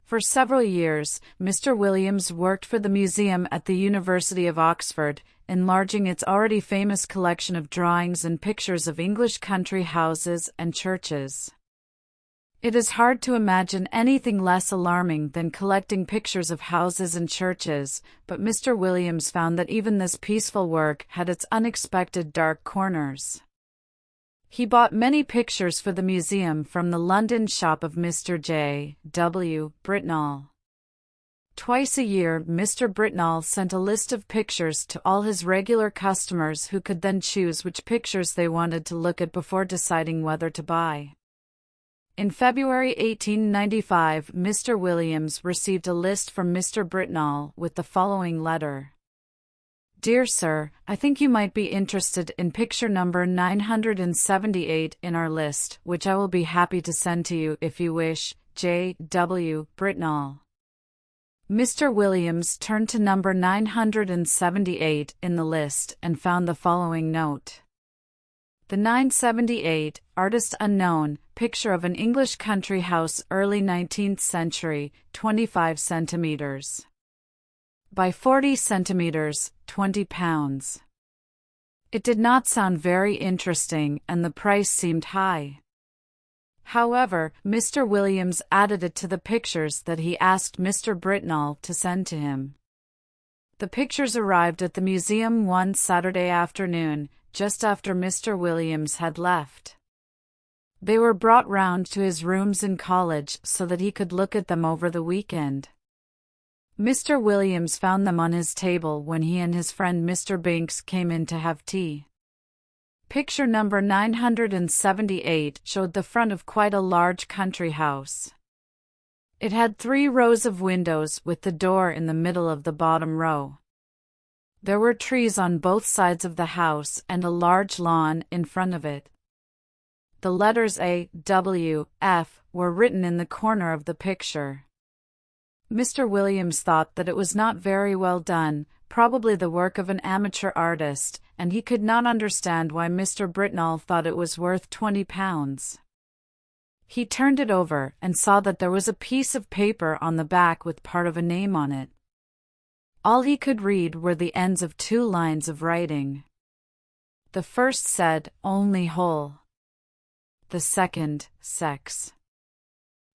For several years, Mr. Williams worked for the museum at the University of Oxford, enlarging its already famous collection of drawings and pictures of English country houses and churches. It is hard to imagine anything less alarming than collecting pictures of houses and churches, but Mr. Williams found that even this peaceful work had its unexpected dark corners. He bought many pictures for the museum from the London shop of Mr. J. W. Britnall. Twice a year, Mr. Britnall sent a list of pictures to all his regular customers who could then choose which pictures they wanted to look at before deciding whether to buy. In February 1895, Mr. Williams received a list from Mr. Britnall with the following letter. Dear Sir, I think you might be interested in picture number 978 in our list, which I will be happy to send to you if you wish. J. W. Britnall. Mr. Williams turned to number 978 in the list and found the following note. The 978, artist unknown, picture of an English country house early 19th century, 25 centimeters. By 40 centimeters, 20 pounds. It did not sound very interesting and the price seemed high. However, Mr. Williams added it to the pictures that he asked Mr. Britnall to send to him. The pictures arrived at the museum one Saturday afternoon, just after Mr. Williams had left. They were brought round to his rooms in college so that he could look at them over the weekend. Mr. Williams found them on his table when he and his friend Mr. Binks came in to have tea. Picture number 978 showed the front of quite a large country house. It had 3 rows of windows with the door in the middle of the bottom row. There were trees on both sides of the house and a large lawn in front of it. The letters A, W, F were written in the corner of the picture. Mr. Williams thought that it was not very well done, probably the work of an amateur artist, and he could not understand why Mr. Britnall thought it was worth 20 pounds. He turned it over and saw that there was a piece of paper on the back with part of a name on it. All he could read were the ends of 2 lines of writing. The first said, "Only whole." The second, "Sex."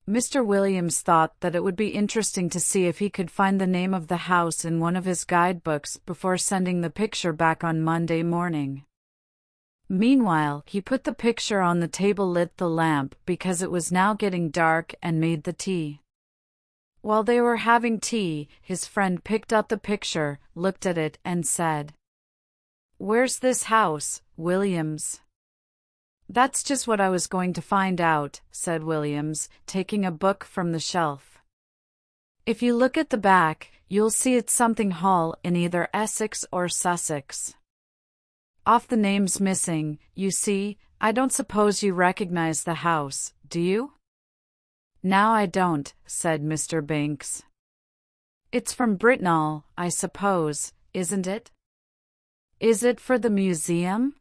Mr. Williams thought that it would be interesting to see if he could find the name of the house in one of his guidebooks before sending the picture back on Monday morning. Meanwhile, he put the picture on the table, lit the lamp because it was now getting dark, and made the tea. While they were having tea, his friend picked up the picture, looked at it, and said, "Where's this house, Williams?" "That's just what I was going to find out," said Williams, taking a book from the shelf. "If you look at the back, you'll see it's something Hall in either Essex or Sussex. Off the name's missing, you see. I don't suppose you recognize the house, do you?" "Now I don't," said Mr. Binks. "It's from Britnall, I suppose, isn't it?" "Is it for the museum?"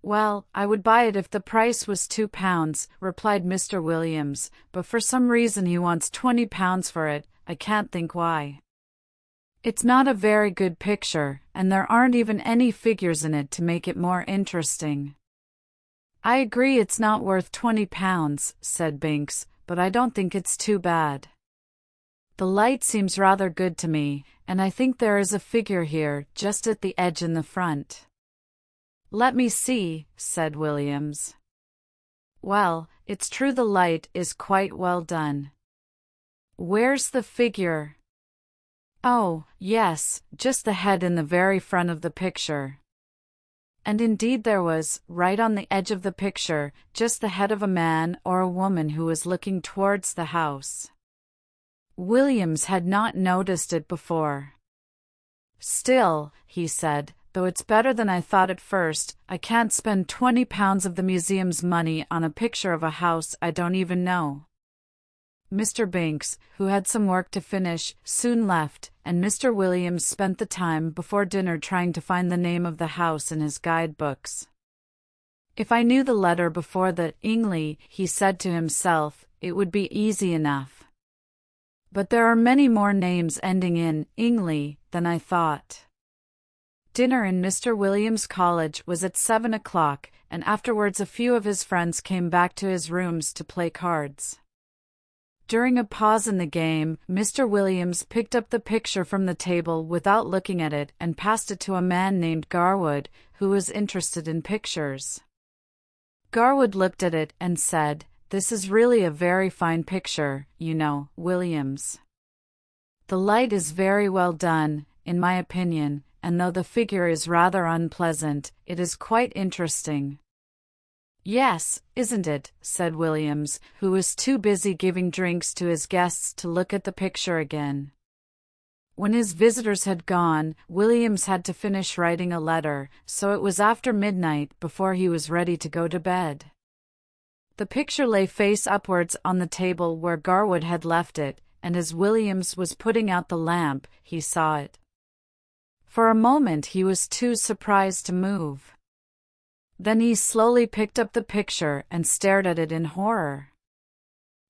"Well, I would buy it if the price was £2, replied Mr. Williams, "but for some reason he wants £20 for it. I can't think why. It's not a very good picture, and there aren't even any figures in it to make it more interesting." "I agree it's not worth £20, said Binks, "but I don't think it's too bad. The light seems rather good to me, and I think there is a figure here, just at the edge in the front." "Let me see," said Williams. "Well, it's true the light is quite well done." "Where's the figure?" "Oh, yes, just the head in the very front of the picture." And indeed there was, right on the edge of the picture, just the head of a man or a woman who was looking towards the house. Williams had not noticed it before. "Still," he said, "though it's better than I thought at first, I can't spend £20 of the museum's money on a picture of a house I don't even know." Mr. Binks, who had some work to finish, soon left, and Mr. Williams spent the time before dinner trying to find the name of the house in his guidebooks. "If I knew the letter before the Ingley," he said to himself, "it would be easy enough." But there are many more names ending in "ingly" than I thought. Dinner in Mr. Williams' college was at 7 o'clock, and afterwards a few of his friends came back to his rooms to play cards. During a pause in the game, Mr. Williams picked up the picture from the table without looking at it and passed it to a man named Garwood, who was interested in pictures. Garwood looked at it and said, "This is really a very fine picture, you know, Williams. The light is very well done, in my opinion, and though the figure is rather unpleasant, it is quite interesting." "Yes, isn't it?" said Williams, who was too busy giving drinks to his guests to look at the picture again. When his visitors had gone, Williams had to finish writing a letter, so it was after midnight before he was ready to go to bed. The picture lay face upwards on the table where Garwood had left it, and as Williams was putting out the lamp, he saw it. For a moment he was too surprised to move. Then he slowly picked up the picture and stared at it in horror.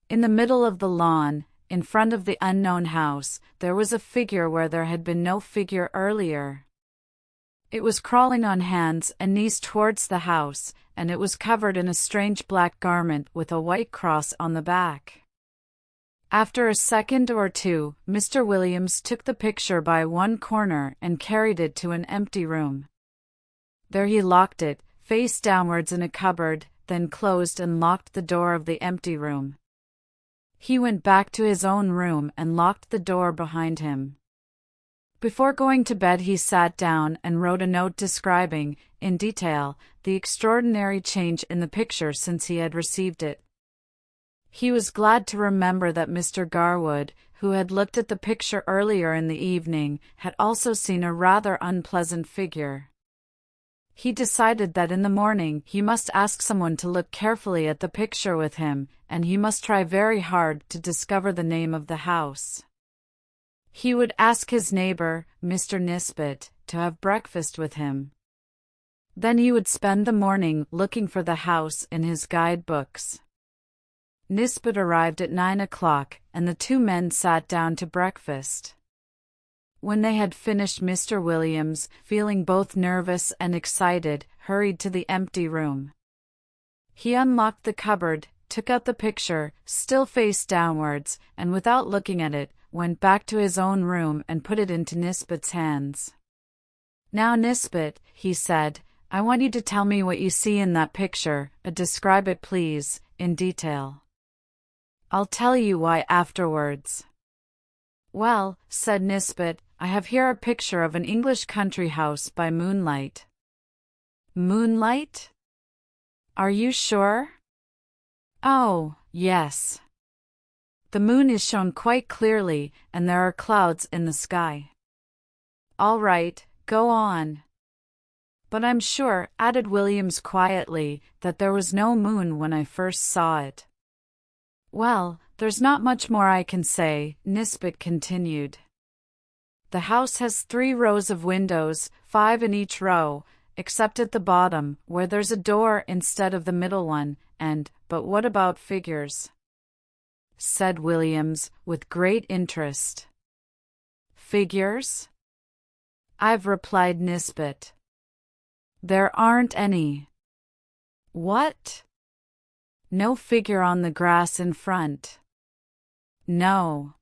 In the middle of the lawn, in front of the unknown house, there was a figure where there had been no figure earlier. It was crawling on hands and knees towards the house, and it was covered in a strange black garment with a white cross on the back. After a second or two, Mr. Williams took the picture by one corner and carried it to an empty room. There he locked it, face downwards in a cupboard, then closed and locked the door of the empty room. He went back to his own room and locked the door behind him. Before going to bed he sat down and wrote a note describing, in detail, the extraordinary change in the picture since he had received it. He was glad to remember that Mr. Garwood, who had looked at the picture earlier in the evening, had also seen a rather unpleasant figure. He decided that in the morning he must ask someone to look carefully at the picture with him, and he must try very hard to discover the name of the house. He would ask his neighbor, Mr. Nisbet, to have breakfast with him. Then he would spend the morning looking for the house in his guidebooks. Nisbet arrived at 9 o'clock, and the two men sat down to breakfast. When they had finished, Mr. Williams, feeling both nervous and excited, hurried to the empty room. He unlocked the cupboard, took out the picture, still face downwards, and without looking at it, went back to his own room and put it into Nisbet's hands. "Now, Nisbet," he said, "I want you to tell me what you see in that picture, describe it please, in detail. I'll tell you why afterwards." "Well," said Nisbet, "I have here a picture of an English country house by moonlight." "Moonlight? Are you sure?" "Oh, yes. The moon is shown quite clearly, and there are clouds in the sky." "All right, go on." "But I'm sure," added Williams quietly, "that there was no moon when I first saw it." "Well, there's not much more I can say," Nisbet continued. "The house has 3 rows of windows, 5 in each row, except at the bottom, where there's a door instead of the middle one, but what about figures?" said Williams, with great interest. "Figures?" "I've," replied Nisbet. "There aren't any." "What?" "No figure on the grass in front." "No.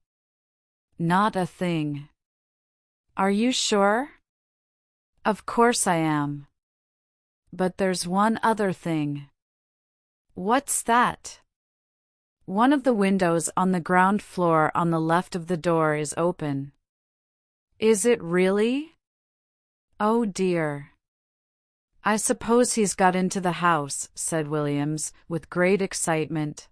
Not a thing." "Are you sure?" "Of course I am. But there's one other thing." "What's that?" "One of the windows on the ground floor on the left of the door is open." "Is it really?" "Oh dear." "I suppose he's got into the house," said Williams, with great excitement.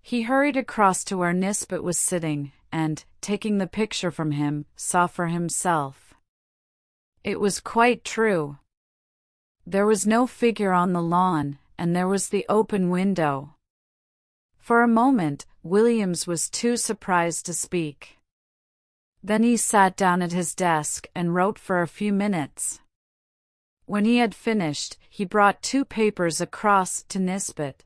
He hurried across to where Nisbet was sitting, and, taking the picture from him, saw for himself. It was quite true. There was no figure on the lawn, and there was the open window. For a moment, Williams was too surprised to speak. Then he sat down at his desk and wrote for a few minutes. When he had finished, he brought 2 papers across to Nisbet.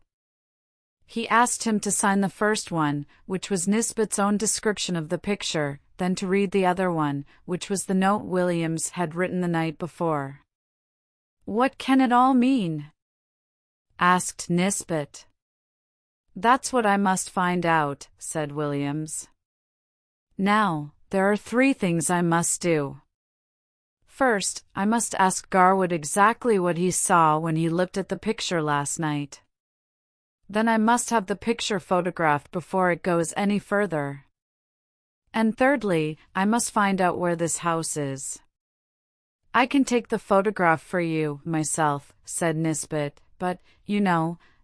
He asked him to sign the first one, which was Nisbet's own description of the picture, then to read the other one, which was the note Williams had written the night before. "What can it all mean?" asked Nisbet. "That's what I must find out," said Williams. "Now, there are 3 things I must do. First, I must ask Garwood exactly what he saw when he looked at the picture last night. Then I must have the picture photographed before it goes any further. And thirdly, I must find out where this house is." "I can take the photograph for you, myself," said Nisbet, "but,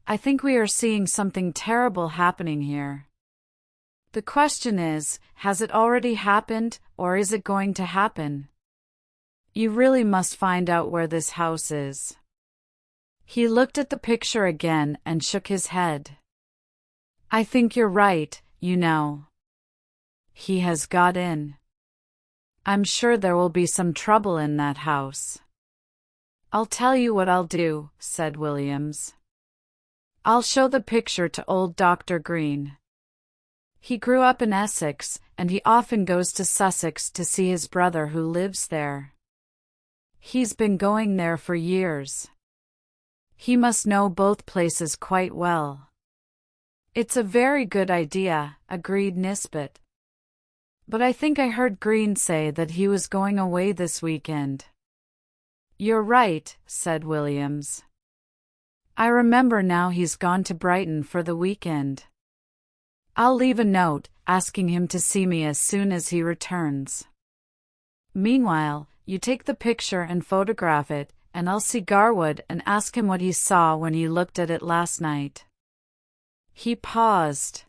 I think we are seeing something terrible happening here. The question is, has it already happened, or is it going to happen? You really must find out where this house is." He looked at the picture again and shook his head. "I think you're right, He has got in. I'm sure there will be some trouble in that house." "I'll tell you what I'll do," said Williams. "I'll show the picture to old Dr. Green. He grew up in Essex, and he often goes to Sussex to see his brother who lives there. He's been going there for years. He must know both places quite well." "It's a very good idea," agreed Nisbet. "But I think I heard Green say that he was going away this weekend." "You're right," said Williams. "I remember now he's gone to Brighton for the weekend. I'll leave a note, asking him to see me as soon as he returns. Meanwhile, you take the picture and photograph it, and I'll see Garwood and ask him what he saw when he looked at it last night." He paused.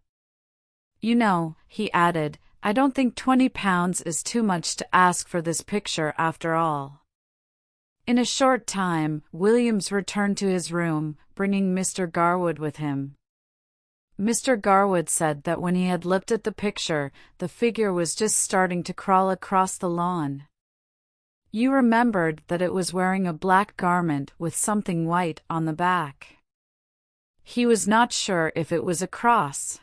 He added, "I don't think £20 is too much to ask for this picture after all." In a short time, Williams returned to his room, bringing Mr. Garwood with him. Mr. Garwood said that when he had looked at the picture, the figure was just starting to crawl across the lawn. You remembered that it was wearing a black garment with something white on the back. He was not sure if it was a cross.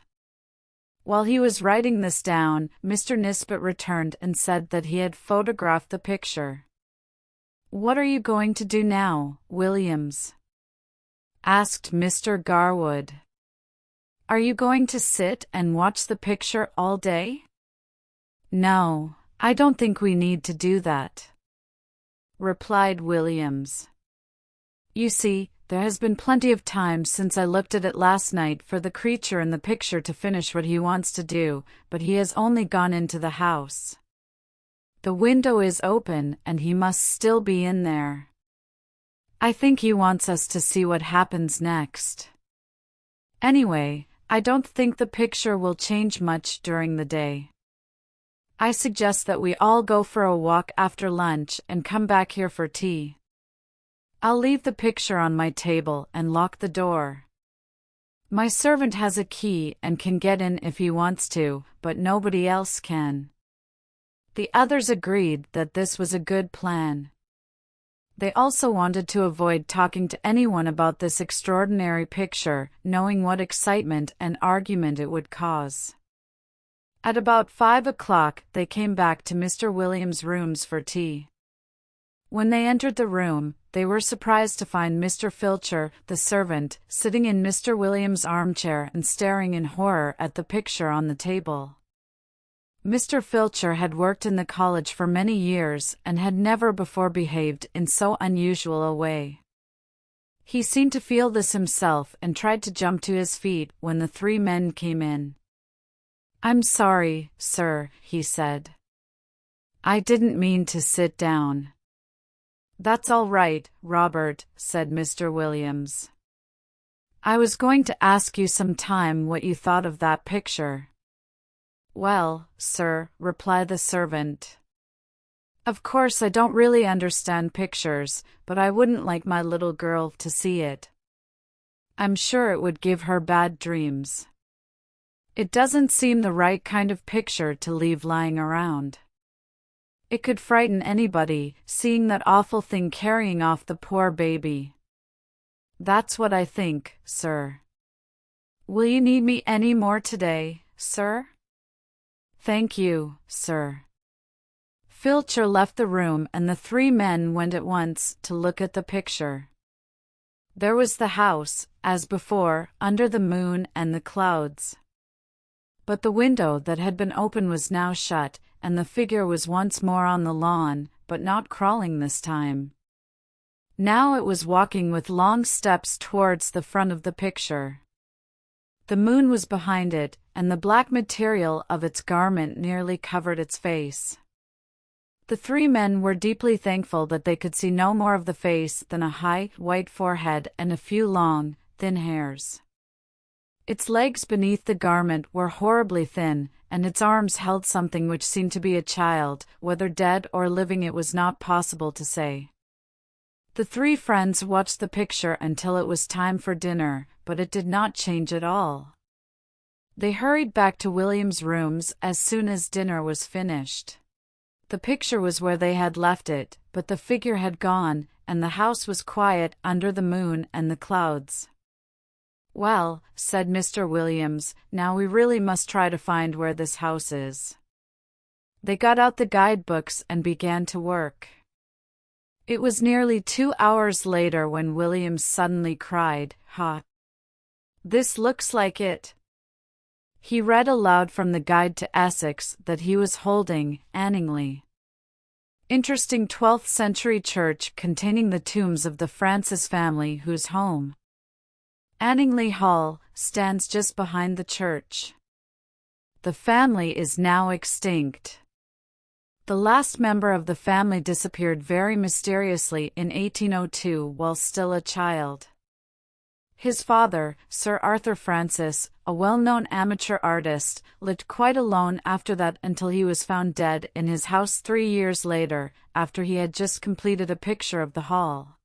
While he was writing this down, Mr. Nisbet returned and said that he had photographed the picture. "What are you going to do now, Williams?" asked Mr. Garwood. "Are you going to sit and watch the picture all day?" "No, I don't think we need to do that," replied Williams. "You see, there has been plenty of time since I looked at it last night for the creature in the picture to finish what he wants to do, but he has only gone into the house. The window is open and he must still be in there. I think he wants us to see what happens next. Anyway, I don't think the picture will change much during the day. I suggest that we all go for a walk after lunch and come back here for tea. I'll leave the picture on my table and lock the door. My servant has a key and can get in if he wants to, but nobody else can." The others agreed that this was a good plan. They also wanted to avoid talking to anyone about this extraordinary picture, knowing what excitement and argument it would cause. At about 5 o'clock, they came back to Mr. Williams' rooms for tea. When they entered the room, they were surprised to find Mr. Filcher, the servant, sitting in Mr. Williams' armchair and staring in horror at the picture on the table. Mr. Filcher had worked in the college for many years and had never before behaved in so unusual a way. He seemed to feel this himself and tried to jump to his feet when the 3 men came in. "I'm sorry, sir," he said. "I didn't mean to sit down." "That's all right, Robert," said Mr. Williams. "I was going to ask you some time what you thought of that picture." "Well, sir," replied the servant, "of course I don't really understand pictures, but I wouldn't like my little girl to see it. I'm sure it would give her bad dreams. It doesn't seem the right kind of picture to leave lying around. It could frighten anybody, seeing that awful thing carrying off the poor baby. That's what I think, sir." Will you need me any more today, sir? Thank you, sir. Filcher left the room and the three men went at once to look at the picture. There was the house, as before, under the moon and the clouds. But the window that had been open was now shut, and the figure was once more on the lawn, but not crawling this time. Now it was walking with long steps towards the front of the picture. The moon was behind it, and the black material of its garment nearly covered its face. The three men were deeply thankful that they could see no more of the face than a high, white forehead and a few long, thin hairs. Its legs beneath the garment were horribly thin, and its arms held something which seemed to be a child, whether dead or living it was not possible to say. The three friends watched the picture until it was time for dinner, but it did not change at all. They hurried back to William's rooms as soon as dinner was finished. The picture was where they had left it, but the figure had gone, and the house was quiet under the moon and the clouds. "Well," said Mr. Williams, "now we really must try to find where this house is." They got out the guidebooks and began to work. It was nearly 2 hours later when Williams suddenly cried, "Ha! This looks like it." He read aloud from the Guide to Essex that he was holding, Anningley. Interesting 12th century church containing the tombs of the Francis family whose home, Anningley Hall, stands just behind the church. The family is now extinct. The last member of the family disappeared very mysteriously in 1802 while still a child. His father, Sir Arthur Francis, a well-known amateur artist, lived quite alone after that until he was found dead in his house 3 years later, after he had just completed a picture of the hall.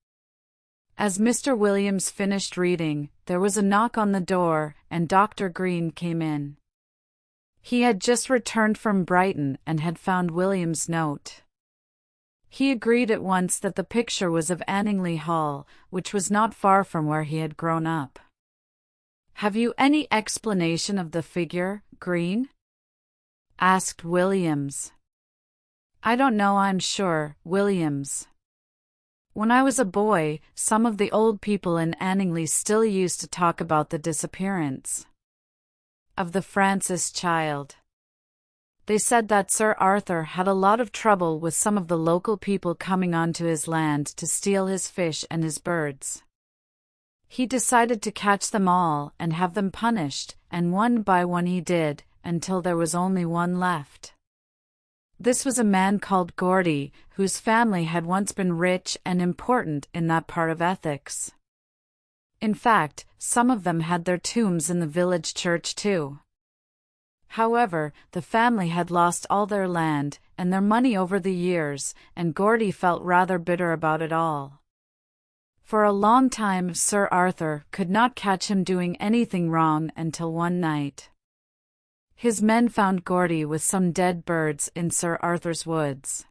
As Mr. Williams finished reading, there was a knock on the door, and Dr. Green came in. He had just returned from Brighton and had found William's note. He agreed at once that the picture was of Anningley Hall, which was not far from where he had grown up. "Have you any explanation of the figure, Green?" asked Williams. "I don't know, I'm sure, Williams. When I was a boy, some of the old people in Anningley still used to talk about the disappearance of the Francis child. They said that Sir Arthur had a lot of trouble with some of the local people coming onto his land to steal his fish and his birds. He decided to catch them all and have them punished, and one by one he did, until there was only one left. This was a man called Gordy, whose family had once been rich and important in that part of Essex. In fact, some of them had their tombs in the village church too. However, the family had lost all their land and their money over the years, and Gordy felt rather bitter about it all. For a long time Sir Arthur could not catch him doing anything wrong until one night. His men found Gordy with some dead birds in Sir Arthur's woods.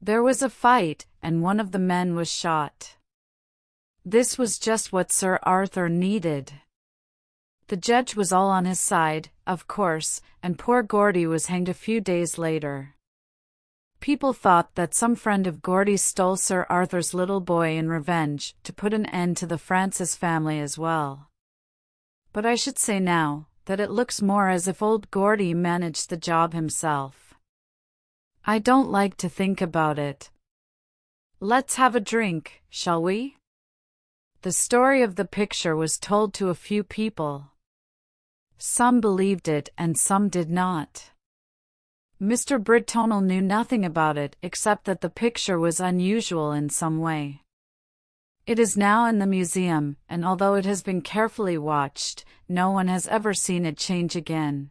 There was a fight, and one of the men was shot. This was just what Sir Arthur needed. The judge was all on his side, of course, and poor Gordy was hanged a few days later. People thought that some friend of Gordy's stole Sir Arthur's little boy in revenge to put an end to the Francis family as well. But I should say now that it looks more as if old Gordy managed the job himself. I don't like to think about it. Let's have a drink, shall we? The story of the picture was told to a few people. Some believed it and some did not. Mr. Brittonell knew nothing about it except that the picture was unusual in some way. It is now in the museum, and although it has been carefully watched, no one has ever seen it change again.